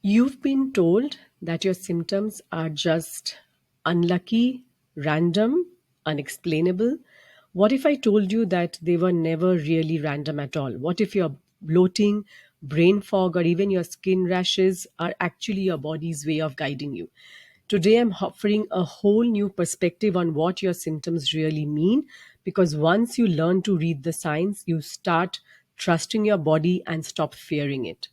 You've been told that your symptoms are just unlucky, random, unexplainable. What if I told you that they were never really random at all? What if your bloating, brain fog, or even your skin rashes are actually your body's way of guiding you? Today, I'm offering a whole new perspective on what your symptoms really mean because once you learn to read the signs, you start trusting your body and stop fearing it.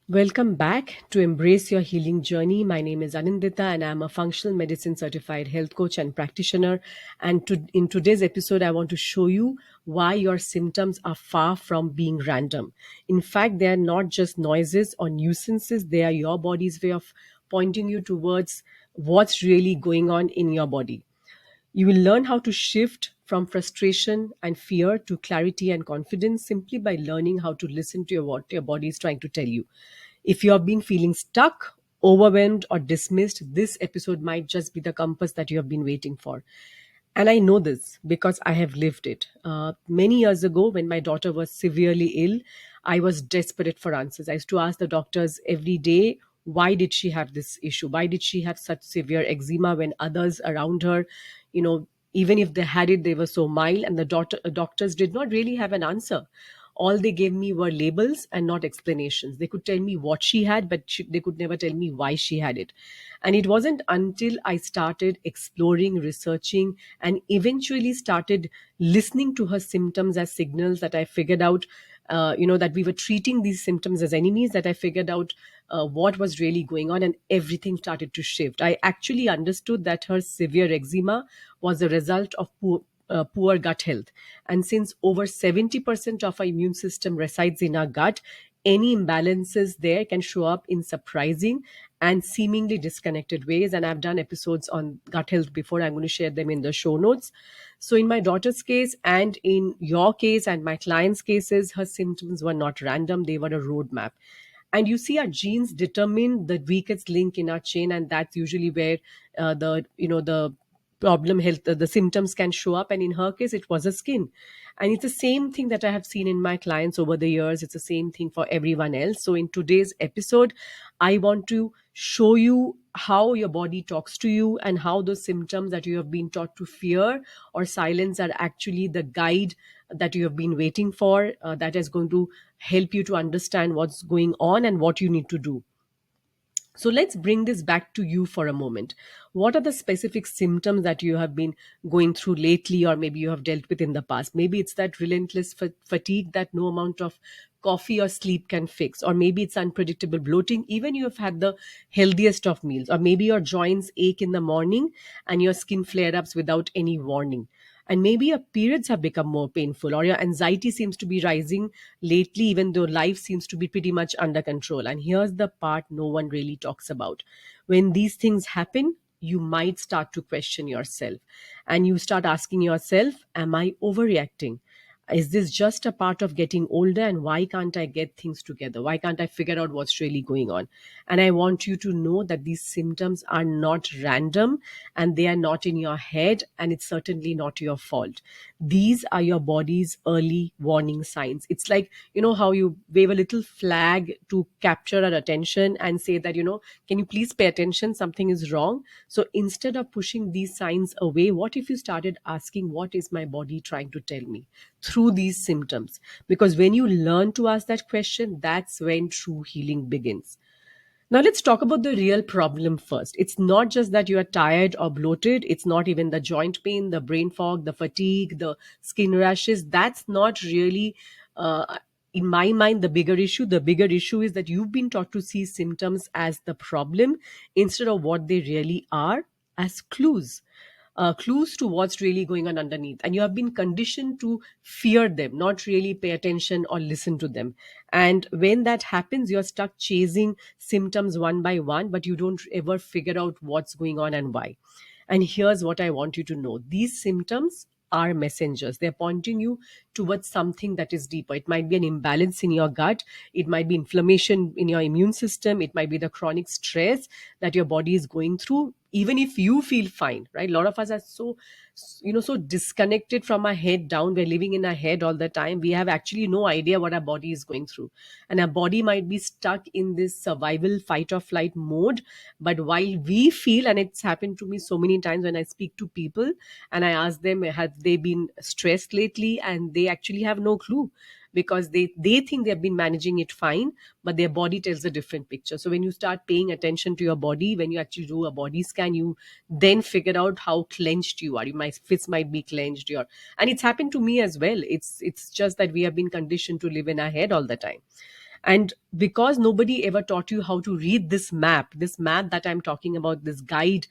Welcome back to Embrace Your Healing Journey. My name is Anindita and I'm a functional medicine certified health coach and practitioner. And in today's episode, I want to show you why your symptoms are far from being random. In fact, they are not just noises or nuisances, they are your body's way of pointing you towards what's really going on in your body. You will learn how to shift from frustration and fear to clarity and confidence simply by learning how to listen to what your body is trying to tell you. If you have been feeling stuck, overwhelmed, or dismissed, this episode might just be the compass that you have been waiting for. And I know this because I have lived it. Many years ago, when my daughter was severely ill, I was desperate for answers. I used to ask the doctors every day, why did she have this issue? Why did she have such severe eczema when others around her, even if they had it, they were so mild, and the doctors did not really have an answer. All they gave me were labels and not explanations. They could tell me what she had, but they could never tell me why she had it. And it wasn't until I started exploring, researching, and eventually started listening to her symptoms as signals that I figured out, that we were treating these symptoms as enemies, that I figured out what was really going on, and everything started to shift. I actually understood that her severe eczema was a result of poor gut health. And since over 70% of our immune system resides in our gut, any imbalances there can show up in surprising and seemingly disconnected ways. And I've done episodes on gut health before. I'm going to share them in the show notes. So, in my daughter's case, and in your case, and my clients' cases, her symptoms were not random, they were a roadmap. And you see, our genes determine the weakest link in our chain, and that's usually where the problem health the symptoms can show up. And in her case, it was a skin. And it's the same thing that I have seen in my clients over the years. It's the same thing for everyone else. So in today's episode, I want to show you how your body talks to you and how those symptoms that you have been taught to fear or silence are actually the guide that you have been waiting for, that is going to help you to understand what's going on and what you need to do. So let's bring this back to you for a moment. What are the specific symptoms that you have been going through lately, or maybe you have dealt with in the past? Maybe it's that relentless fatigue that no amount of coffee or sleep can fix, or maybe it's unpredictable bloating, even you have had the healthiest of meals, or maybe your joints ache in the morning and your skin flare ups without any warning. And maybe your periods have become more painful, or your anxiety seems to be rising lately, even though life seems to be pretty much under control. And here's the part no one really talks about. When these things happen, you might start to question yourself, and you start asking yourself, am I overreacting? Is this just a part of getting older, and why can't I get things together? Why can't I figure out what's really going on? And I want you to know that these symptoms are not random, and they are not in your head, and it's certainly not your fault. These are your body's early warning signs. It's like, how you wave a little flag to capture our attention and say that, can you please pay attention? Something is wrong. So instead of pushing these signs away, what if you started asking, what is my body trying to tell me through these symptoms? Because when you learn to ask that question, that's when true healing begins. Now, let's talk about the real problem first. It's not just that you are tired or bloated. It's not even the joint pain, the brain fog, the fatigue, the skin rashes. That's not really, in my mind, the bigger issue. The bigger issue is that you've been taught to see symptoms as the problem instead of what they really are, as clues. Clues to what's really going on underneath. And you have been conditioned to fear them, not really pay attention or listen to them. And when that happens, you're stuck chasing symptoms one by one, but you don't ever figure out what's going on and why. And here's what I want you to know: these symptoms are messengers. They're pointing you towards something that is deeper. It might be an imbalance in your gut, it might be inflammation in your immune system, it might be the chronic stress that your body is going through. Even if you feel fine, right? A lot of us are so, so disconnected from our head down. We're living in our head all the time. We have actually no idea what our body is going through, and our body might be stuck in this survival fight or flight mode. But while we feel, and it's happened to me so many times when I speak to people and I ask them, have they been stressed lately, and they actually have no clue, because they think they've been managing it fine, but their body tells a different picture. So when you start paying attention to your body, when you actually do a body scan, you then figure out how clenched you are. My fists might be clenched, your, and it's happened to me as well. It's just that we have been conditioned to live in our head all the time. And because nobody ever taught you how to read this map that I'm talking about, this guide,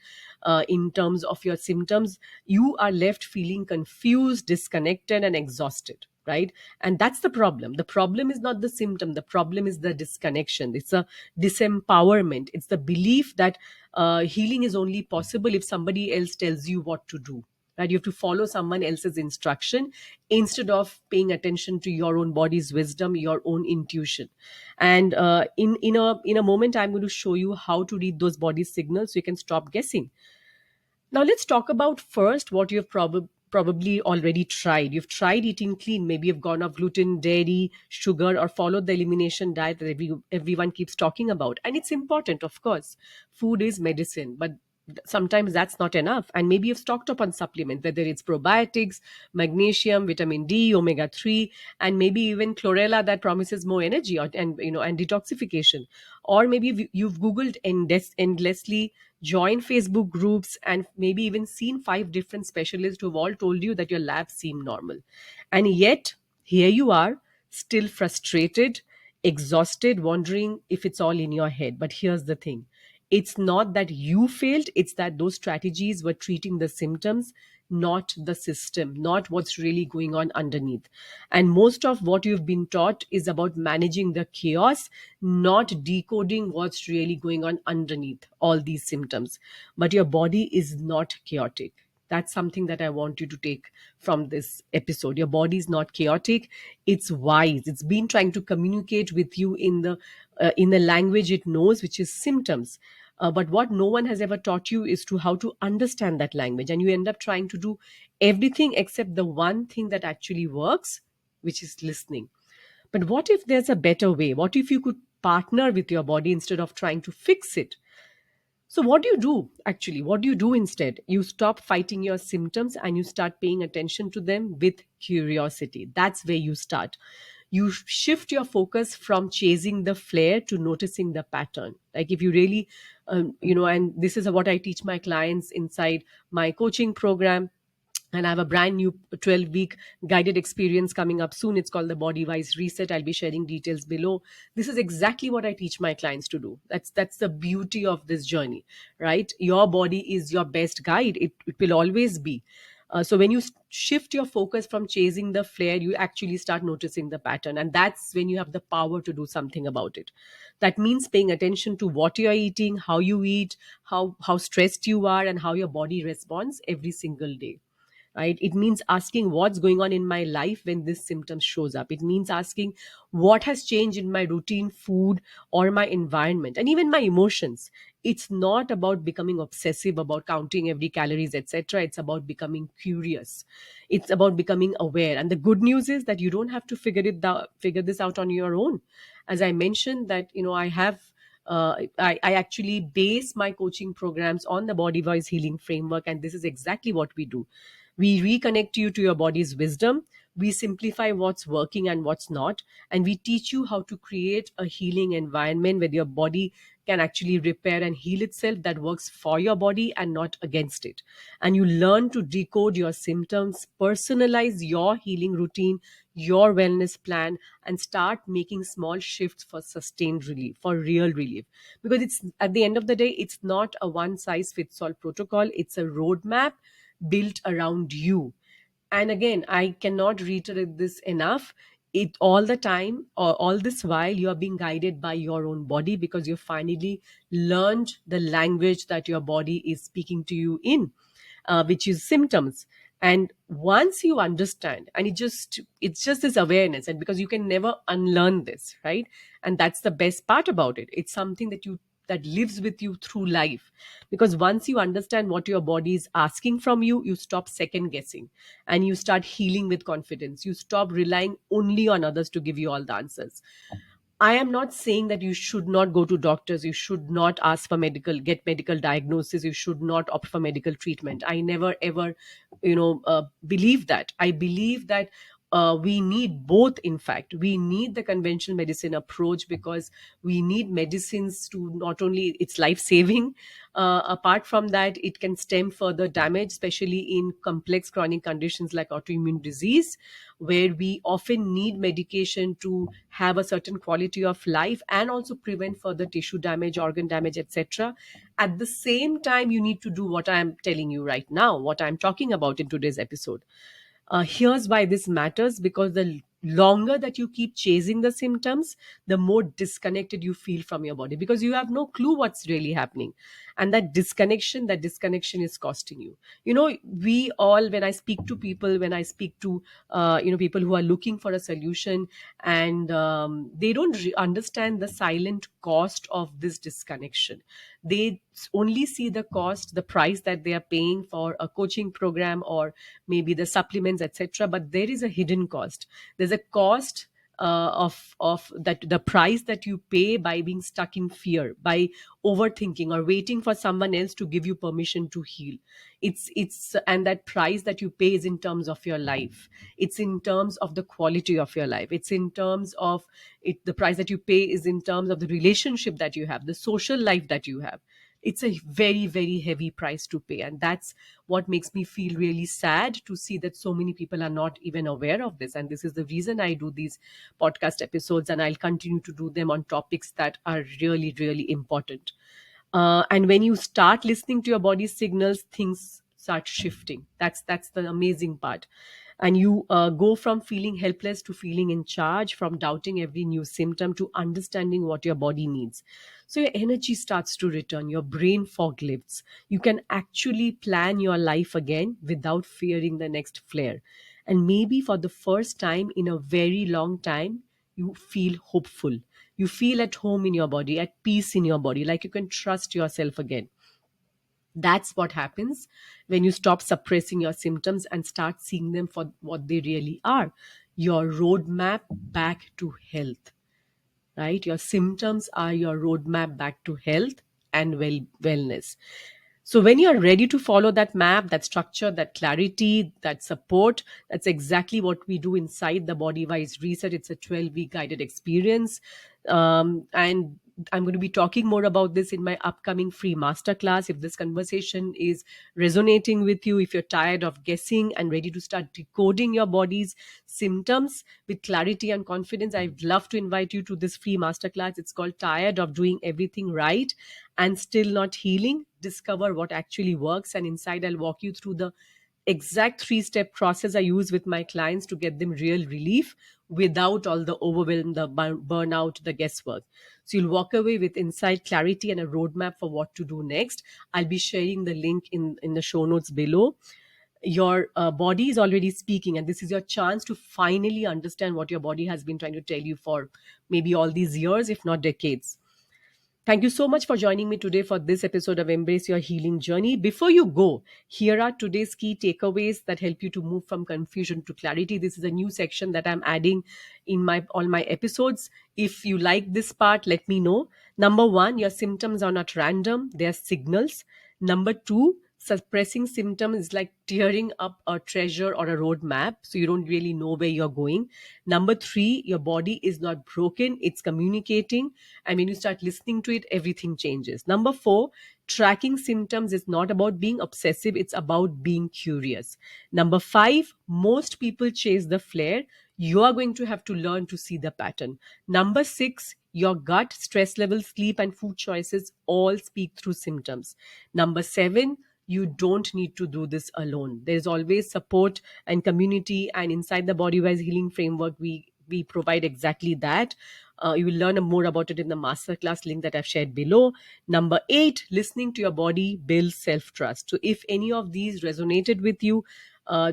in terms of your symptoms, you are left feeling confused, disconnected, and exhausted, right? And that's the problem. The problem is not the symptom, the problem is the disconnection. It's a disempowerment. It's the belief that healing is only possible if somebody else tells you what to do, right? You have to follow someone else's instruction instead of paying attention to your own body's wisdom, your own intuition. And in a moment, I'm going to show you how to read those body signals so you can stop guessing. Now, let's talk about first what you've probably already tried. You've tried eating clean. Maybe you've gone off gluten, dairy, sugar, or followed the elimination diet that everyone keeps talking about. And it's important, of course. Food is medicine, but sometimes that's not enough. And maybe you've stocked up on supplements, whether it's probiotics, magnesium, vitamin D, omega 3, and maybe even chlorella that promises more energy, and detoxification. Or maybe you've Googled endlessly, joined Facebook groups, and maybe even seen five different specialists who've all told you that your labs seem normal. And yet, here you are, still frustrated, exhausted, wondering if it's all in your head. But here's the thing, it's not that you failed, it's that those strategies were treating the symptoms, not the system, not what's really going on underneath. And most of what you've been taught is about managing the chaos, not decoding what's really going on underneath all these symptoms. But your body is not chaotic. That's something that I want you to take from this episode. Your body is not chaotic, it's wise. It's been trying to communicate with you in the language it knows, which is symptoms. But what no one has ever taught you is to how to understand that language, and you end up trying to do everything except the one thing that actually works, which is listening. But what if there's a better way? What if you could partner with your body instead of trying to fix it? So, what do you do actually? What do you do instead? You stop fighting your symptoms and you start paying attention to them with curiosity. That's where you start. You shift your focus from chasing the flare to noticing the pattern. Like, if you really, and this is what I teach my clients inside my coaching program. And I have a brand new 12-week guided experience coming up soon. It's called the Body Wise Reset. I'll be sharing details below. This is exactly what I teach my clients to do. That's the beauty of this journey, right? Your body is your best guide. It will always be. So when you shift your focus from chasing the flare, you actually start noticing the pattern, and that's when you have the power to do something about it. That means paying attention to what you're eating, how you eat, how stressed you are, and how your body responds every single day, right? It means asking what's going on in my life when this symptom shows up. It means asking what has changed in my routine, food, or my environment, and even my emotions. It's not about becoming obsessive about counting every calories, etc. It's about becoming curious. It's about becoming aware. And the good news is that you don't have to figure this out on your own. As I mentioned, that I have I actually base my coaching programs on the body voice healing framework, and this is exactly what we do. We reconnect you to your body's wisdom. We simplify what's working and what's not. And we teach you how to create a healing environment where your body can actually repair and heal itself, that works for your body and not against it. And you learn to decode your symptoms, personalize your healing routine, your wellness plan, and start making small shifts for sustained relief, for real relief. Because it's, at the end of the day, it's not a one size fits all protocol, it's a roadmap built around you. And again, I cannot reiterate this enough. It all the time, or all this while, you are being guided by your own body, because you finally learned the language that your body is speaking to you in, which is symptoms. And once you understand, and it's just this awareness, and because you can never unlearn this, right? And that's the best part about it. It's something that lives with you through life, because once you understand what your body is asking from you, you stop second guessing, and you start healing with confidence. You stop relying only on others to give you all the answers. I am not saying that you should not go to doctors, you should not ask for get medical diagnosis, you should not opt for medical treatment. I never ever, believe that. I believe that we need both. In fact, we need the conventional medicine approach, because we need medicines to not only it's life saving. Apart from that, it can stem further damage, especially in complex chronic conditions like autoimmune disease, where we often need medication to have a certain quality of life and also prevent further tissue damage, organ damage, etc. At the same time, you need to do what I am telling you right now, what I'm talking about in today's episode. Here's why this matters: because the longer that you keep chasing the symptoms, the more disconnected you feel from your body, because you have no clue what's really happening. And that disconnection is costing you. We all, when I speak to people, when I speak to people who are looking for a solution, and they don't understand the silent cost of this disconnection. They only see the cost, the price that they are paying for a coaching program, or maybe the supplements, etc. But there is a hidden cost. There's a cost of that, the price that you pay by being stuck in fear, by overthinking or waiting for someone else to give you permission to heal. It's And that price that you pay is in terms of your life. It's in terms of the quality of your life. It's in terms of it. The price that you pay is in terms of the relationship that you have, the social life that you have. It's a very, very heavy price to pay, and that's what makes me feel really sad to see that so many people are not even aware of this. And this is the reason I do these podcast episodes, and I'll continue to do them on topics that are really, really important. And when you start listening to your body's signals, things start shifting. That's the amazing part. And you go from feeling helpless to feeling in charge, from doubting every new symptom to understanding what your body needs. So your energy starts to return, your brain fog lifts. You can actually plan your life again without fearing the next flare. And maybe for the first time in a very long time, you feel hopeful. You feel at home in your body, at peace in your body, like you can trust yourself again. That's what happens when you stop suppressing your symptoms and start seeing them for what they really are: your roadmap back to health, right? Your symptoms are your roadmap back to health and wellness. So when you're ready to follow that map, that structure, that clarity, that support, that's exactly what we do inside the Body Wise Reset. It's a 12-week guided experience. And I'm going to be talking more about this in my upcoming free masterclass. If this conversation is resonating with you, if you're tired of guessing and ready to start decoding your body's symptoms with clarity and confidence, I'd love to invite you to this free masterclass. It's called Tired of Doing Everything Right and Still Not Healing. Discover what actually works. And inside, I'll walk you through the exact 3-step process I use with my clients to get them real relief without all the overwhelm, the burnout, the guesswork. So you'll walk away with insight, clarity, and a roadmap for what to do next. I'll be sharing the link in the show notes below. Your body is already speaking, and this is your chance to finally understand what your body has been trying to tell you for maybe all these years, if not decades. Thank you so much for joining me today for this episode of Embrace Your Healing Journey. Before you go, here are today's key takeaways that help you to move from confusion to clarity. This is a new section that I'm adding in my all my episodes. If you like this part, let me know. Number 1, your symptoms are not random, they are signals. Number 2, suppressing symptoms is like tearing up a treasure or a road map, so you don't really know where you're going. Number 3, your body is not broken, it's communicating. And when you start listening to it, everything changes. Number 4, tracking symptoms is not about being obsessive, it's about being curious. Number 5, most people chase the flare. You are going to have to learn to see the pattern. Number 6, your gut, stress level, sleep, and food choices all speak through symptoms. Number 7, you don't need to do this alone. There's always support and community, and inside the Body Wise Healing Framework, we provide exactly that. You will learn more about it in the masterclass link that I've shared below. Number 8, listening to your body builds self trust. So if any of these resonated with you,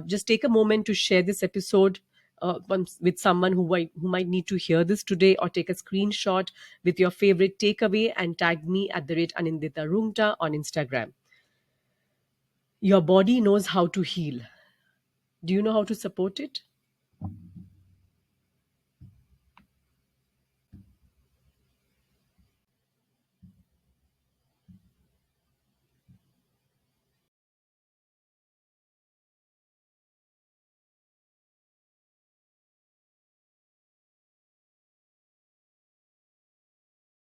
Just take a moment to share this episode with someone who might need to hear this today, or take a screenshot with your favorite takeaway and tag me at the rate Anindita Rungta on Instagram. Your body knows how to heal. Do you know how to support it?